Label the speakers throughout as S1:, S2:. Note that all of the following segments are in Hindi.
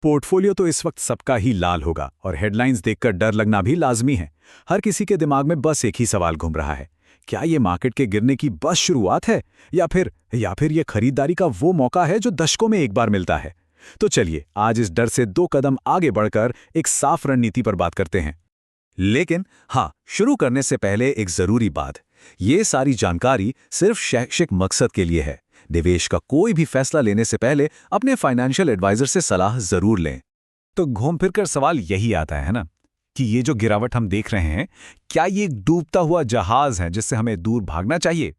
S1: पोर्टफोलियो तो इस वक्त सबका ही लाल होगा और हेडलाइंस देखकर डर लगना भी लाजमी है। हर किसी के दिमाग में बस एक ही सवाल घूम रहा है, क्या ये मार्केट के गिरने की बस शुरुआत है या फिर ये खरीदारी का वो मौका है जो दशकों में एक बार मिलता है। तो चलिए आज इस डर से 2 कदम आगे बढ़कर एक साफ रणनीति पर बात करते हैं। लेकिन हाँ, शुरू करने से पहले एक जरूरी बात, ये सारी जानकारी सिर्फ शैक्षिक मकसद के लिए है। निवेश का कोई भी फैसला लेने से पहले अपने फाइनेंशियल एडवाइजर से सलाह जरूर लें। तो घूम फिर कर सवाल यही आता है ना, कि ये जो गिरावट हम देख रहे हैं, क्या ये एक डूबता हुआ जहाज है जिससे हमें दूर भागना चाहिए,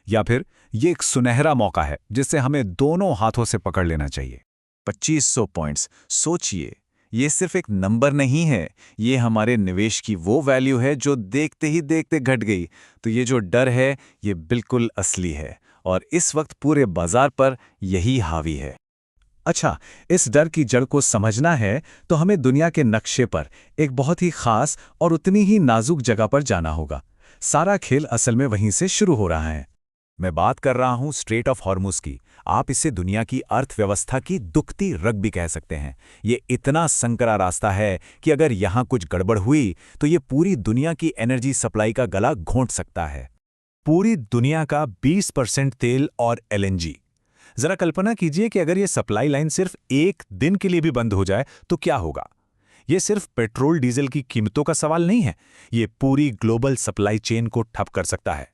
S1: या फिर ये एक सुनहरा मौका है जिससे हमें दोनों हाथों से पकड़ लेना चाहिए।
S2: 2500 पॉइंट्स, सोचिए, ये सिर्फ एक नंबर नहीं है, ये हमारे निवेश की वो वैल्यू है जो देखते ही देखते घट गई। तो ये जो डर है ये बिल्कुल असली है और इस वक्त पूरे बाजार पर यही हावी है।
S1: अच्छा, इस डर की जड़ को समझना है तो हमें दुनिया के नक्शे पर एक बहुत ही खास और उतनी ही नाजुक जगह पर जाना होगा। सारा खेल असल में वहीं से शुरू हो रहा है। मैं बात कर रहा हूं स्ट्रेट ऑफ हॉर्मुज की। आप इसे दुनिया की अर्थव्यवस्था की दुखती रग भी कह सकते हैं। ये इतना संकरा रास्ता है कि अगर यहां कुछ गड़बड़ हुई तो ये पूरी दुनिया की एनर्जी सप्लाई का गला घोंट सकता है। पूरी दुनिया का 20% तेल और एलएनजी। जरा कल्पना कीजिए कि अगर ये सप्लाई लाइन सिर्फ एक दिन के लिए भी बंद हो जाए तो क्या होगा। ये सिर्फ पेट्रोल डीजल की कीमतों का सवाल नहीं है, ये पूरी ग्लोबल सप्लाई चेन को ठप कर सकता है।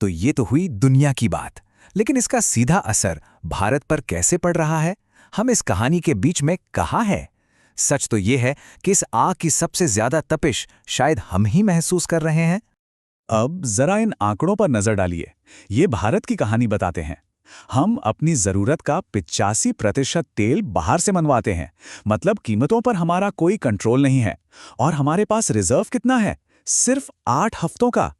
S2: तो ये तो हुई दुनिया की बात, लेकिन इसका सीधा असर भारत पर कैसे पड़ रहा है? हम इस कहानी के बीच में कहाँ हैं? सच तो ये है कि इस आग की सबसे ज्यादा तपिश शायद हम ही महसूस कर रहे हैं।
S1: अब जरा इन आंकड़ों पर नजर डालिए। ये भारत की कहानी बताते हैं। हम अपनी जरूरत का 85% तेल बाहर से मनवाते हैं, मतलब कीमतों पर हमारा कोई कंट्रोल नहीं है। और हमारे पास रिजर्व कितना है? सिर्फ 8 हफ्तों का।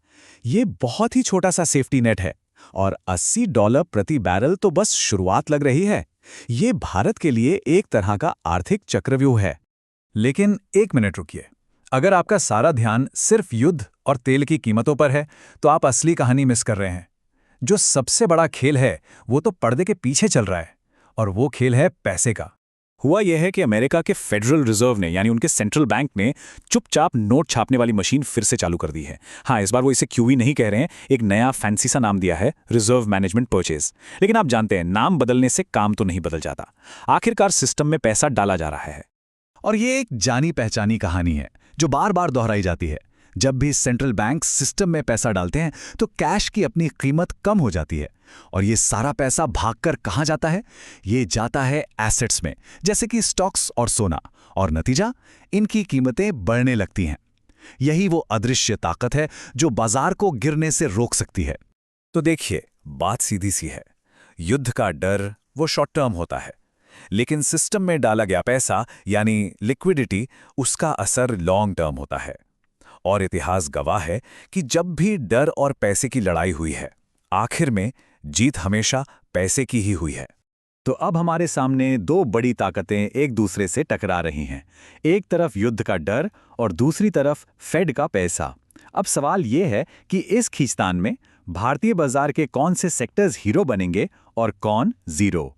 S1: ये बहुत ही छोटा सा सेफ्टी नेट है और $80 प्रति बैरल तो बस शुरुआत लग रही है। ये भारत के लिए एक तरह का आर्थिक चक्रव्यूह है। लेकिन एक मिनट रुकिए, अगर आपका सारा ध्यान सिर्फ युद्ध और तेल की कीमतों पर है तो आप असली कहानी मिस कर रहे हैं। जो सबसे बड़ा खेल है वो तो पर्दे के पीछे चल रहा है, और वो खेल है पैसे का। हुआ यह है कि अमेरिका के फेडरल रिजर्व ने, यानी उनके सेंट्रल बैंक ने, चुपचाप नोट छापने वाली मशीन फिर से चालू कर दी है। हाँ, इस बार वो इसे क्यूई नहीं कह रहे हैं, एक नया फैंसी सा नाम दिया है, रिजर्व मैनेजमेंट परचेज। लेकिन आप जानते हैं, नाम बदलने से काम तो नहीं बदल जाता। आखिरकार सिस्टम में पैसा डाला जा रहा है। और ये एक जानी पहचानी कहानी है जो बार बार दोहराई जाती है। जब भी सेंट्रल बैंक सिस्टम में पैसा डालते हैं तो कैश की अपनी कीमत कम हो जाती है, और ये सारा पैसा भागकर कहाँ जाता है? ये जाता है एसेट्स में, जैसे कि स्टॉक्स और सोना, और नतीजा, इनकी कीमतें बढ़ने लगती हैं। यही वो अदृश्य ताकत है जो बाजार को गिरने से रोक सकती है।
S2: तो देखिए, बात सीधी सी है। युद्ध का डर वो शॉर्ट टर्म होता है, लेकिन सिस्टम में डाला गया पैसा यानी लिक्विडिटी, उसका असर लॉन्ग टर्म होता है। और इतिहास गवाह है कि जब भी डर और पैसे की लड़ाई हुई है, आखिर में जीत हमेशा पैसे की ही हुई है।
S1: तो अब हमारे सामने 2 बड़ी ताकतें एक दूसरे से टकरा रही हैं। एक तरफ युद्ध का डर और दूसरी तरफ फेड का पैसा। अब सवाल यह है कि इस खींचतान में भारतीय बाजार के कौन से सेक्टर्स हीरो बनेंगे और कौन जीरो।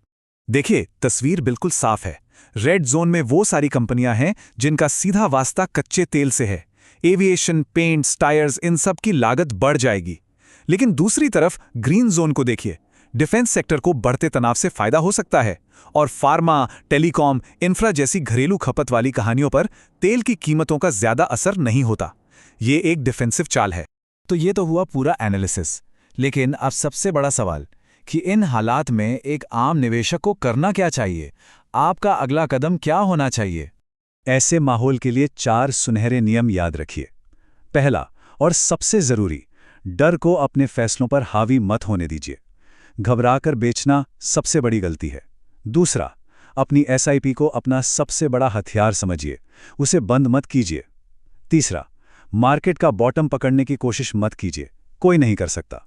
S1: देखिए, तस्वीर बिल्कुल साफ है। रेड जोन में वो सारी कंपनियां हैं जिनका सीधा वास्ता कच्चे तेल से है। एविएशन, पेंट्स, टायर्स, इन सब की लागत बढ़ जाएगी। लेकिन दूसरी तरफ ग्रीन जोन को देखिए। डिफेंस सेक्टर को बढ़ते तनाव से फायदा हो सकता है, और फार्मा, टेलीकॉम, इंफ्रा जैसी घरेलू खपत वाली कहानियों पर तेल की कीमतों का ज्यादा असर नहीं होता। ये एक डिफेंसिव चाल है। तो ये तो हुआ पूरा एनालिसिस। लेकिन अब सबसे बड़ा सवाल कि इन हालात में एक आम निवेशक को करना क्या चाहिए? आपका अगला कदम क्या होना चाहिए? ऐसे माहौल के लिए 4 सुनहरे नियम याद रखिए। पहला और सबसे जरूरी, डर को अपने फैसलों पर हावी मत होने दीजिए। घबराकर बेचना सबसे बड़ी गलती है। दूसरा, अपनी एसआईपी को अपना सबसे बड़ा हथियार समझिए, उसे बंद मत कीजिए। तीसरा, मार्केट का बॉटम पकड़ने की कोशिश मत कीजिए, कोई नहीं कर सकता।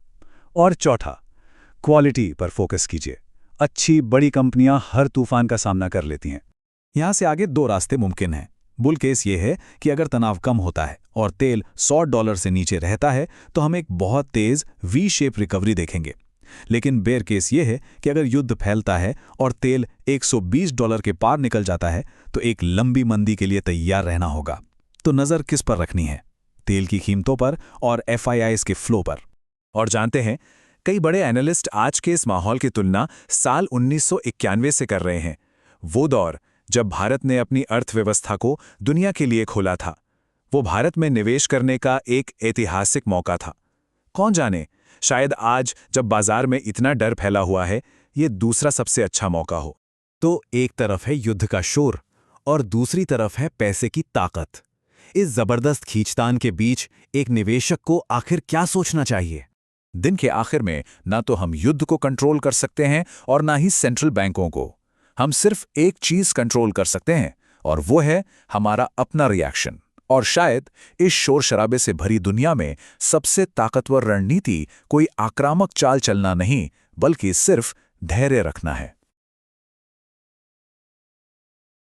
S1: और चौथा, क्वालिटी पर फोकस कीजिए। अच्छी बड़ी कंपनियां हर तूफान का सामना कर लेती हैं। यहां से आगे 2 रास्ते मुमकिन हैं। बुल केस ये है कि अगर तनाव कम होता है और तेल $100 से नीचे रहता है तो हम एक बहुत तेज वी शेप रिकवरी देखेंगे। लेकिन बेयर केस ये है कि अगर युद्ध फैलता है और तेल $120 के पार निकल जाता है तो एक लंबी मंदी के लिए तैयार रहना होगा। तो नज़र किस पर रखनी है? तेल की कीमतों पर और FIIs के फ्लो पर।
S2: और जानते हैं, कई बड़े एनालिस्ट आज के इस माहौल की तुलना साल 1991 से कर रहे हैं, वो दौर जब भारत ने अपनी अर्थव्यवस्था को दुनिया के लिए खोला था। वो भारत में निवेश करने का एक ऐतिहासिक मौका था। कौन जाने, शायद आज जब बाजार में इतना डर फैला हुआ है, ये दूसरा सबसे अच्छा मौका हो।
S1: तो एक तरफ है युद्ध का शोर और दूसरी तरफ है पैसे की ताकत। इस जबरदस्त खींचतान के बीच एक निवेशक को आखिर क्या सोचना चाहिए?
S2: दिन के आखिर में ना तो हम युद्ध को कंट्रोल कर सकते हैं और ना ही सेंट्रल बैंकों को। हम सिर्फ एक चीज कंट्रोल कर सकते हैं, और वो है हमारा अपना रिएक्शन। और शायद इस शोर शराबे से भरी दुनिया में सबसे ताकतवर रणनीति कोई आक्रामक चाल चलना नहीं, बल्कि सिर्फ धैर्य रखना है।